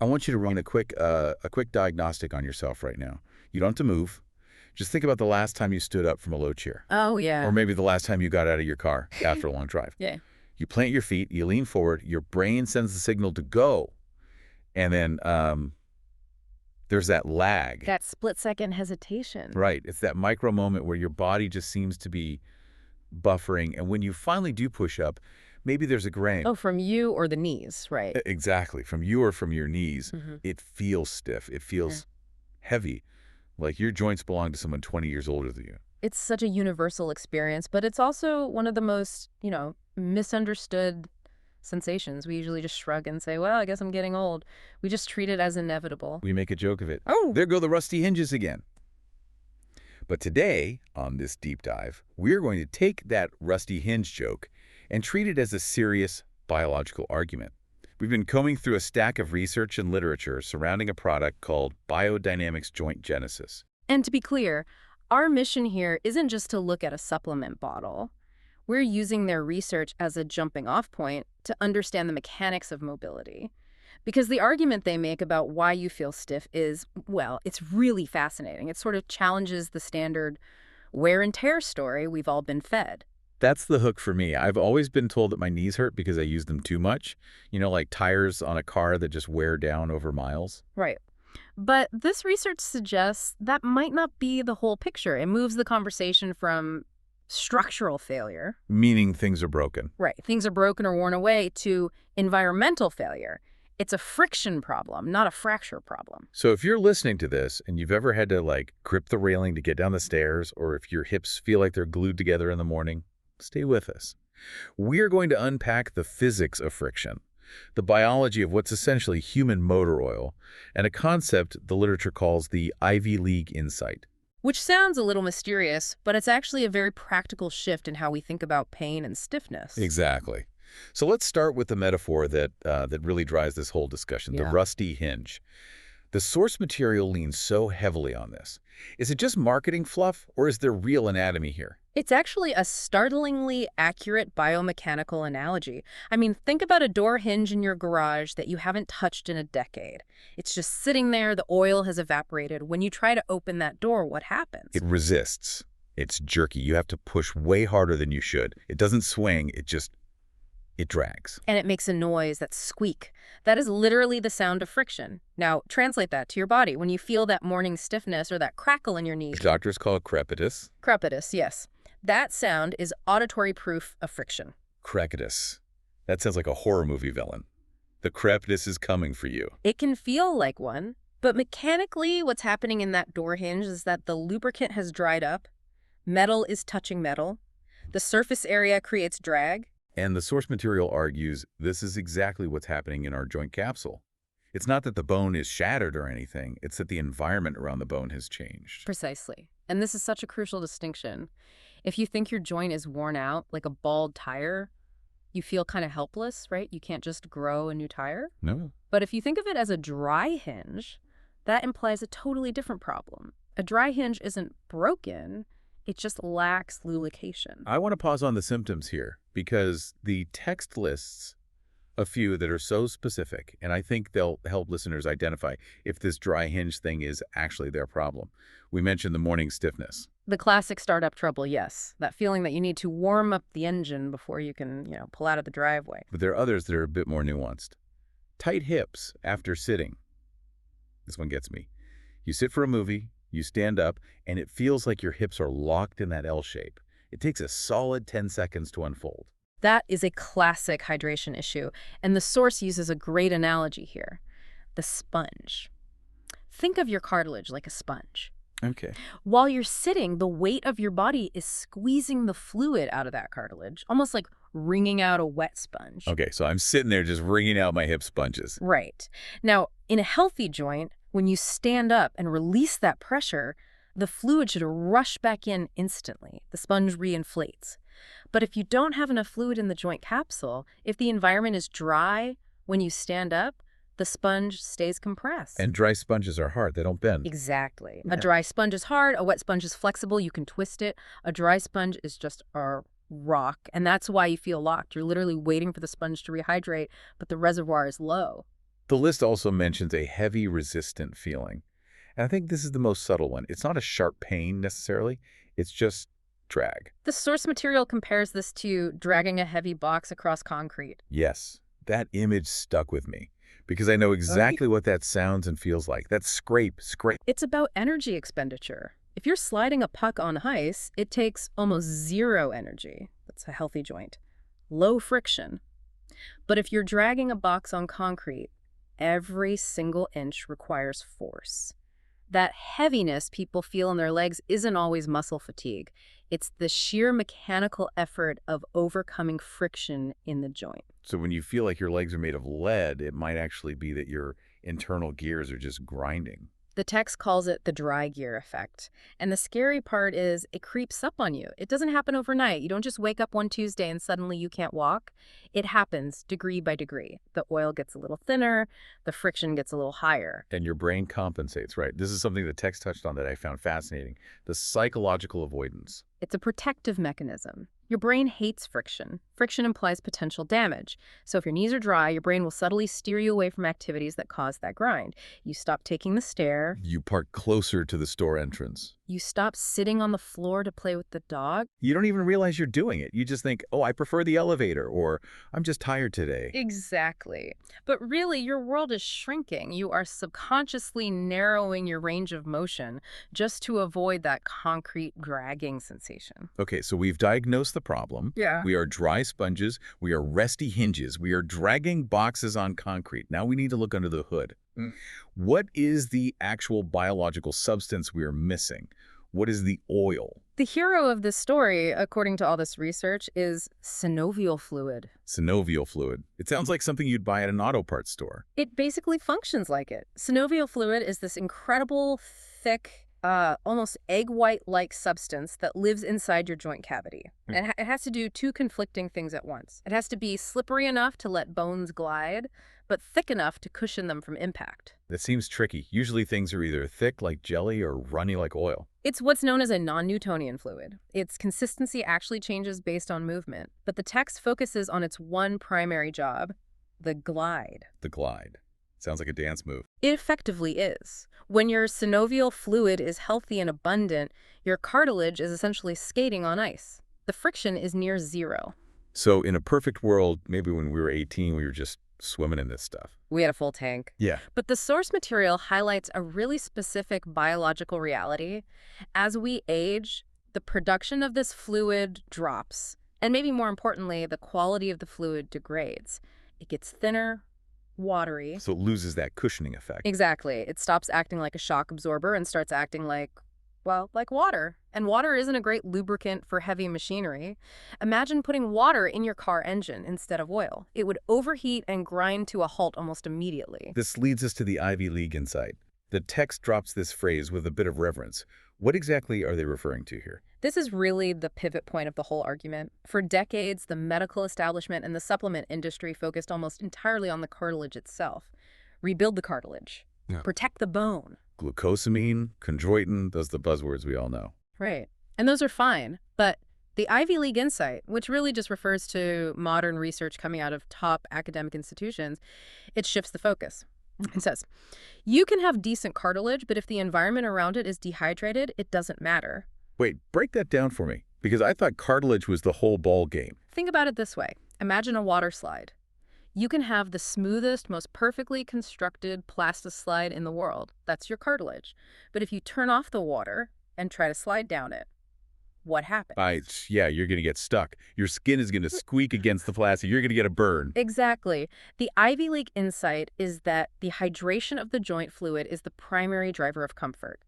I want you to run a quick diagnostic on yourself right now. You don't have to move. Just think about the last time you stood up from a low chair. Oh, Or yeah. maybe the last time you got out of your car after a long drive. Yeah. You plant your feet, you lean forward, your brain sends the signal to go, and then there's that lag. That split-second hesitation. Right. It's that micro moment where your body just seems to be buffering, and when you finally do push up, maybe there's a grain. Oh, from you or the knees, right. Exactly. From you or from your knees, it feels stiff. It feels heavy, like your joints belong to someone 20 years older than you. It's such a universal experience, but it's also one of the most, misunderstood sensations. We usually just shrug and say, well, I guess I'm getting old. We just treat it as inevitable. We make a joke of it. Oh, There go the rusty hinges again. But today, on this deep dive, we're going to take that rusty hinge joke and treat it as a serious biological argument. We've been combing through a stack of research and literature surrounding a product called Biodynamix Joint Genesis. and to be clear, our mission here isn't just to look at a supplement bottle. We're using their research as a jumping-off point to understand the mechanics of mobility. Because the argument they make about why you feel stiff is, well, it's really fascinating. It sort of challenges the standard wear and tear story we've all been fed. That's the hook for me. I've always been told that my knees hurt because I use them too much. Like tires on a car that just wear down over miles. Right. But this research suggests that might not be the whole picture. It moves the conversation from structural failure, Meaning things are broken. right, things are broken or worn away, to environmental failure. It's a friction problem, not a fracture problem. So if you're listening to this and you've ever had to grip the railing to get down the stairs, or if your hips feel like they're glued together in the morning, stay with us. We're going to unpack the physics of friction, the biology of what's essentially human motor oil, and a concept the literature calls the Ivy League insight. Which sounds a little mysterious, but it's actually a very practical shift in how we think about pain and stiffness. Exactly. So let's start with the metaphor that really drives this whole discussion, the Yeah. rusty hinge. The source material leans so heavily on this. Is it just marketing fluff, or is there real anatomy here? It's actually a startlingly accurate biomechanical analogy. I mean, think about a door hinge in your garage that you haven't touched in a decade. It's just sitting there, the oil has evaporated. When you try to open that door, what happens? It resists. It's jerky. You have to push way harder than you should. It doesn't swing. It drags. And it makes a noise, that squeak. That is literally the sound of friction. Now, translate that to your body. When you feel that morning stiffness or that crackle in your knees. Doctors call it crepitus. Crepitus, yes. That sound is auditory proof of friction. Crepitus. That sounds like a horror movie villain. The crepitus is coming for you. It can feel like one, but mechanically what's happening in that door hinge is that the lubricant has dried up, metal is touching metal, the surface area creates drag. And the source material argues this is exactly what's happening in our joint capsule. It's not that the bone is shattered or anything, it's that the environment around the bone has changed. Precisely. And this is such a crucial distinction. If you think your joint is worn out, like a bald tire, you feel kind of helpless, right? You can't just grow a new tire. No. But if you think of it as a dry hinge, that implies a totally different problem. A dry hinge isn't broken, it just lacks lubrication. I want to pause on the symptoms here because the text lists a few that are so specific, and I think they'll help listeners identify if this dry hinge thing is actually their problem. We mentioned the morning stiffness. The classic startup trouble, yes. That feeling that you need to warm up the engine before you can, pull out of the driveway. But there are others that are a bit more nuanced. Tight hips after sitting. This one gets me. You sit for a movie, you stand up, and it feels like your hips are locked in that L shape. It takes a solid 10 seconds to unfold. That is a classic hydration issue, and the source uses a great analogy here. The sponge. Think of your cartilage like a sponge. Okay. While you're sitting, the weight of your body is squeezing the fluid out of that cartilage, almost like wringing out a wet sponge. Okay, so I'm sitting there just wringing out my hip sponges. Right. Now, in a healthy joint, when you stand up and release that pressure, the fluid should rush back in instantly. The sponge reinflates. But if you don't have enough fluid in the joint capsule, if the environment is dry when you stand up, the sponge stays compressed. And dry sponges are hard. They don't bend. Exactly. Yeah. A dry sponge is hard. A wet sponge is flexible. You can twist it. A dry sponge is just a rock. And that's why you feel locked. You're literally waiting for the sponge to rehydrate, but the reservoir is low. The list also mentions a heavy, resistant feeling. And I think this is the most subtle one. It's not a sharp pain necessarily. It's just drag. The source material compares this to dragging a heavy box across concrete. Yes, that image stuck with me because I know exactly what that sounds and feels like. That scrape. It's about energy expenditure. If you're sliding a puck on ice, it takes almost zero energy. That's a healthy joint. Low friction. But if you're dragging a box on concrete, every single inch requires force. That heaviness people feel in their legs isn't always muscle fatigue. It's the sheer mechanical effort of overcoming friction in the joint. So when you feel like your legs are made of lead, it might actually be that your internal gears are just grinding. The text calls it the dry gear effect. And the scary part is it creeps up on you. It doesn't happen overnight. You don't just wake up one Tuesday and suddenly you can't walk. It happens degree by degree. The oil gets a little thinner, the friction gets a little higher. And your brain compensates, right? This is something the text touched on that I found fascinating. The psychological avoidance. It's a protective mechanism. Your brain hates friction. Friction implies potential damage. So if your knees are dry, your brain will subtly steer you away from activities that cause that grind. You stop taking the stair. You park closer to the store entrance. You stop sitting on the floor to play with the dog. You don't even realize you're doing it. You just think, oh, I prefer the elevator, or I'm just tired today. Exactly. But really, your world is shrinking. You are subconsciously narrowing your range of motion just to avoid that concrete dragging sensation. Okay, so we've diagnosed the problem. Yeah. We are dry sponges. We are resty hinges. We are dragging boxes on concrete. Now we need to look under the hood. What is the actual biological substance we are missing? What is the oil? The hero of this story, according to all this research, is synovial fluid. Synovial fluid. It sounds like something you'd buy at an auto parts store. It basically functions like it. Synovial fluid is this incredible, thick, almost egg white-like substance that lives inside your joint cavity. And it has to do two conflicting things at once. It has to be slippery enough to let bones glide, but thick enough to cushion them from impact. That seems tricky. Usually things are either thick like jelly or runny like oil. It's what's known as a non-Newtonian fluid. Its consistency actually changes based on movement, but the text focuses on its one primary job, the glide. The glide. Sounds like a dance move. It effectively is. When your synovial fluid is healthy and abundant, your cartilage is essentially skating on ice. The friction is near zero. So in a perfect world, maybe when we were 18, we were just swimming in this stuff. We had a full tank. Yeah. But the source material highlights a really specific biological reality. As we age, the production of this fluid drops. And maybe more importantly, the quality of the fluid degrades. It gets thinner, watery. So it loses that cushioning effect. Exactly. It stops acting like a shock absorber and starts acting like, well, like water. And water isn't a great lubricant for heavy machinery. Imagine putting water in your car engine instead of oil. It would overheat and grind to a halt almost immediately. This leads us to the Ivy League insight. The text drops this phrase with a bit of reverence. What exactly are they referring to here? This is really the pivot point of the whole argument. For decades, the medical establishment and the supplement industry focused almost entirely on the cartilage itself. Rebuild the cartilage. Yeah. Protect the bone. Glucosamine, chondroitin, those are the buzzwords we all know. Right. And those are fine. But the Ivy League insight, which really just refers to modern research coming out of top academic institutions, it shifts the focus. It says, you can have decent cartilage, but if the environment around it is dehydrated, it doesn't matter. Wait, break that down for me, because I thought cartilage was the whole ball game. Think about it this way. Imagine a water slide. You can have the smoothest, most perfectly constructed plastic-slide in the world. That's your cartilage. But if you turn off the water and try to slide down it, what happens? Yeah, you're going to get stuck. Your skin is going to squeak against the plastic. You're going to get a burn. Exactly. The Ivy League insight is that the hydration of the joint fluid is the primary driver of comfort.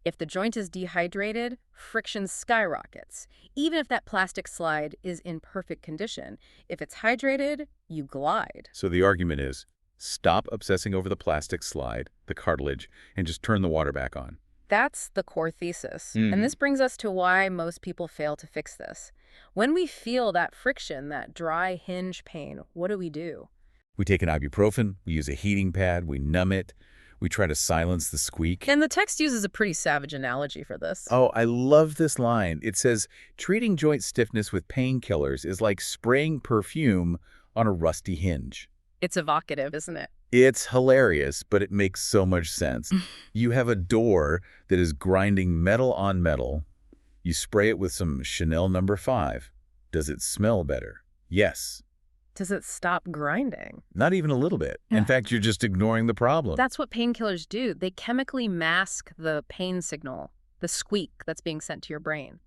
If the joint is dehydrated, friction skyrockets, even if that plastic slide is in perfect condition. If it's hydrated, you glide. So the argument is, stop obsessing over the plastic slide, the cartilage, and just turn the water back on. That's the core thesis. And this brings us to why most people fail to fix this. When we feel that friction, that dry hinge pain, what do? We take an ibuprofen, we use a heating pad, we numb it, we try to silence the squeak. And the text uses a pretty savage analogy for this. Oh, I love this line. It says, treating joint stiffness with painkillers is like spraying perfume on a rusty hinge. It's evocative, isn't it? It's hilarious, but it makes so much sense. You have a door that is grinding metal on metal. You spray it with some Chanel No. 5. Does it smell better? Yes. Does it stop grinding? Not even a little bit. In Yeah. fact, you're just ignoring the problem. That's what painkillers do. They chemically mask the pain signal, the squeak that's being sent to your brain.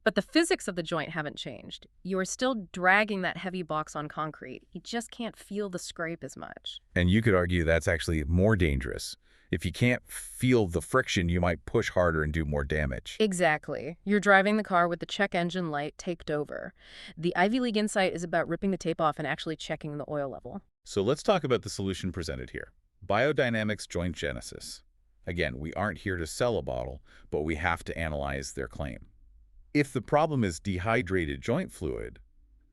But the physics of the joint haven't changed. You are still dragging that heavy box on concrete. You just can't feel the scrape as much. And you could argue that's actually more dangerous. If you can't feel the friction, you might push harder and do more damage. Exactly. You're driving the car with the check engine light taped over. The Ivy League insight is about ripping the tape off and actually checking the oil level. So let's talk about the solution presented here. Biodynamix Joint Genesis. Again, we aren't here to sell a bottle, but we have to analyze their claim. If the problem is dehydrated joint fluid,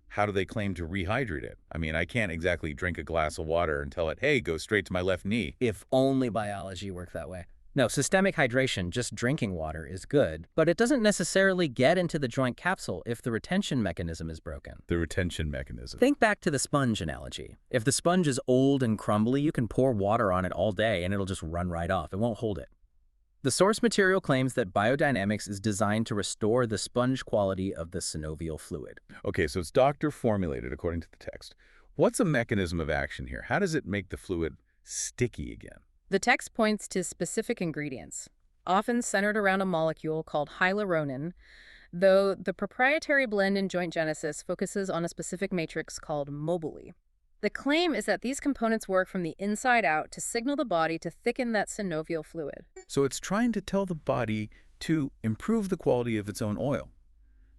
how do they claim to rehydrate it? I mean, I can't exactly drink a glass of water and tell it, hey, go straight to my left knee. If only biology worked that way. No, systemic hydration, just drinking water, is good, but it doesn't necessarily get into the joint capsule if the retention mechanism is broken. The retention mechanism. Think back to the sponge analogy. If the sponge is old and crumbly, you can pour water on it all day and it'll just run right off. It won't hold it. The source material claims that Biodynamix is designed to restore the sponge quality of the synovial fluid. Okay, so it's doctor-formulated according to the text. What's a mechanism of action here? How does it make the fluid sticky again? The text points to specific ingredients, often centered around a molecule called hyaluronan, though the proprietary blend in Joint Genesis focuses on a specific matrix called mobili. The claim is that these components work from the inside out to signal the body to thicken that synovial fluid. So it's trying to tell the body to improve the quality of its own oil,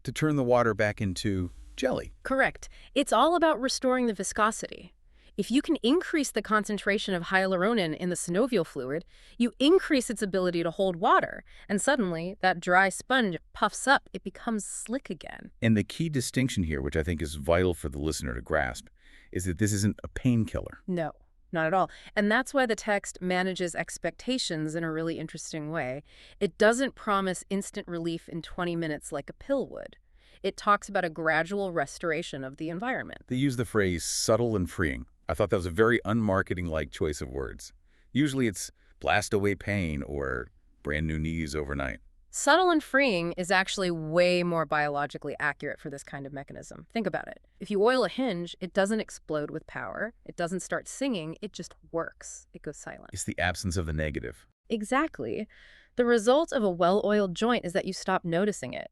to turn the water back into jelly. Correct. It's all about restoring the viscosity. If you can increase the concentration of hyaluronan in the synovial fluid, you increase its ability to hold water, and suddenly that dry sponge puffs up. It becomes slick again. And the key distinction here, which I think is vital for the listener to grasp, is that this isn't a painkiller. No, not at all. And that's why the text manages expectations in a really interesting way. It doesn't promise instant relief in 20 minutes like a pill would. It talks about a gradual restoration of the environment. They use the phrase subtle and freeing. I thought that was a very unmarketing-like choice of words. Usually it's blast away pain or brand new knees overnight. Subtle and freeing is actually way more biologically accurate for this kind of mechanism. Think about it. If you oil a hinge, it doesn't explode with power. It doesn't start singing. It just works. It goes silent. It's the absence of the negative. Exactly. The result of a well-oiled joint is that you stop noticing it.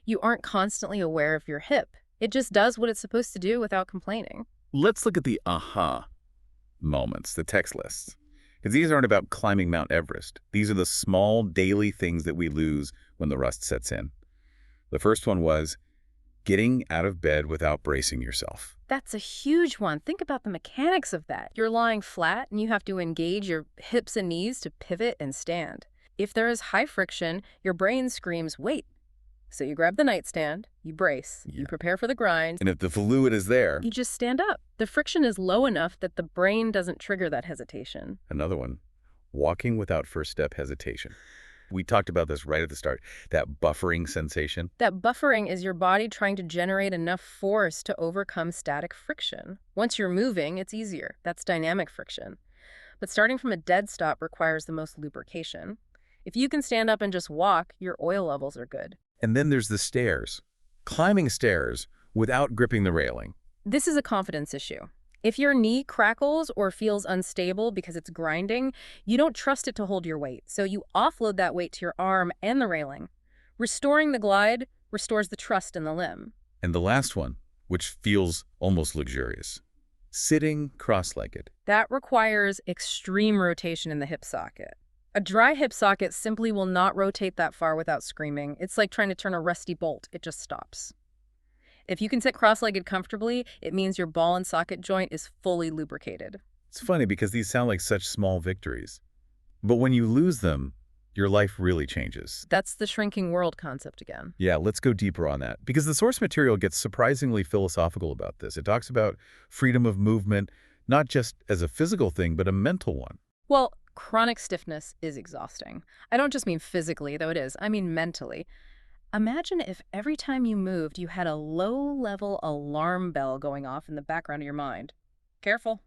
You aren't constantly aware of your hip. It just does what it's supposed to do without complaining. Let's look at the aha moments, the text lists. Because these aren't about climbing Mount Everest. These are the small daily things that we lose when the rust sets in. The first one was getting out of bed without bracing yourself. That's a huge one. Think about the mechanics of that. You're lying flat and you have to engage your hips and knees to pivot and stand. If there is high friction, your brain screams, wait. So you grab the nightstand, you brace, you prepare for the grind. And if the fluid is there... you just stand up. The friction is low enough that the brain doesn't trigger that hesitation. Another one, walking without first step hesitation. We talked about this right at the start, that buffering sensation. That buffering is your body trying to generate enough force to overcome static friction. Once you're moving, it's easier. That's dynamic friction. But starting from a dead stop requires the most lubrication. If you can stand up and just walk, your oil levels are good. And then there's the stairs. Climbing stairs without gripping the railing. This is a confidence issue. If your knee crackles or feels unstable because it's grinding, you don't trust it to hold your weight, so you offload that weight to your arm and the railing. Restoring the glide restores the trust in the limb. And the last one, which feels almost luxurious, sitting cross-legged. That requires extreme rotation in the hip socket. A dry hip socket simply will not rotate that far without screaming. It's like trying to turn a rusty bolt. It just stops. If you can sit cross-legged comfortably, it means your ball and socket joint is fully lubricated. It's funny because these sound like such small victories. But when you lose them, your life really changes. That's the shrinking world concept again. Yeah, let's go deeper on that. Because the source material gets surprisingly philosophical about this. It talks about freedom of movement, not just as a physical thing, but a mental one. Well, chronic stiffness is exhausting. I don't just mean physically, though it is. I mean mentally. Imagine if every time you moved, you had a low-level alarm bell going off in the background of your mind. Careful.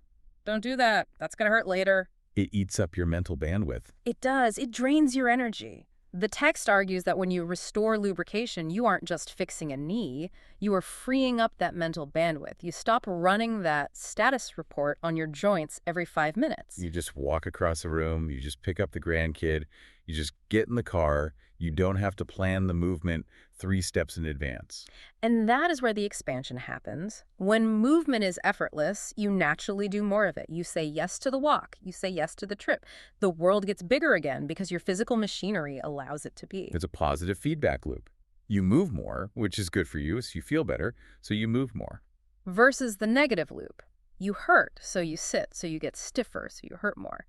don't do that. That's going to hurt later. It eats up your mental bandwidth. It does. It drains your energy. The text argues that when you restore lubrication, you aren't just fixing a knee, you are freeing up that mental bandwidth. You stop running that status report on your joints every 5 minutes. You just walk across the room, you just pick up the grandkid, you just get in the car, you don't have to plan the movement 3 steps in advance. And that is where the expansion happens. When movement is effortless, you naturally do more of it. You say yes to the walk. You say yes to the trip. The world gets bigger again because your physical machinery allows it to be. It's a positive feedback loop. You move more, which is good for you, so you feel better, so you move more. Versus the negative loop. You hurt, so you sit, so you get stiffer, so you hurt more.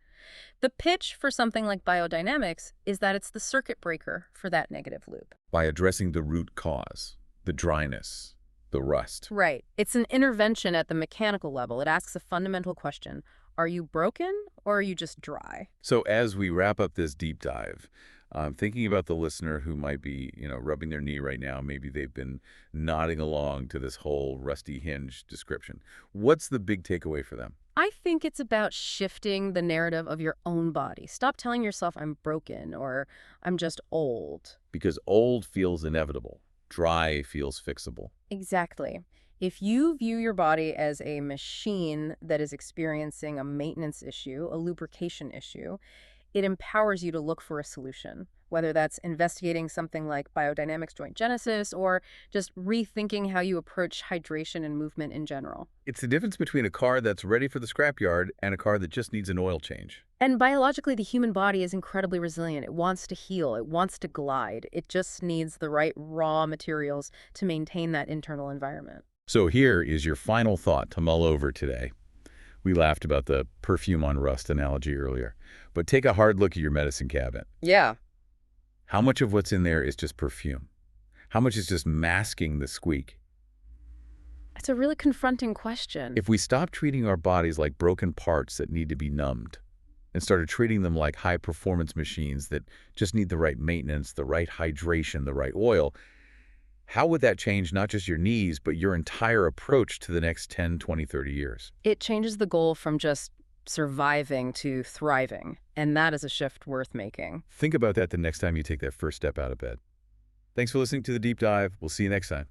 The pitch for something like biodynamics is that it's the circuit breaker for that negative loop. By addressing the root cause, the dryness, the rust. Right. It's an intervention at the mechanical level. It asks a fundamental question. Are you broken or are you just dry? So as we wrap up this deep dive, thinking about the listener who might be, rubbing their knee right now, maybe they've been nodding along to this whole rusty hinge description. What's the big takeaway for them? I think it's about shifting the narrative of your own body. Stop telling yourself I'm broken or I'm just old. Because old feels inevitable. Dry feels fixable. Exactly. If you view your body as a machine that is experiencing a maintenance issue, a lubrication issue, it empowers you to look for a solution, whether that's investigating something like Biodynamix Joint Genesis or just rethinking how you approach hydration and movement in general. It's the difference between a car that's ready for the scrapyard and a car that just needs an oil change. And biologically, the human body is incredibly resilient. It wants to heal. It wants to glide. It just needs the right raw materials to maintain that internal environment. So here is your final thought to mull over today. We laughed about the perfume on rust analogy earlier, but take a hard look at your medicine cabinet. Yeah. How much of what's in there is just perfume? How much is just masking the squeak? It's a really confronting question. If we stopped treating our bodies like broken parts that need to be numbed and started treating them like high-performance machines that just need the right maintenance, the right hydration, the right oil, how would that change not just your knees, but your entire approach to the next 10, 20, 30 years? It changes the goal from just surviving to thriving, and that is a shift worth making. Think about that the next time you take that first step out of bed. Thanks for listening to The Deep Dive. We'll see you next time.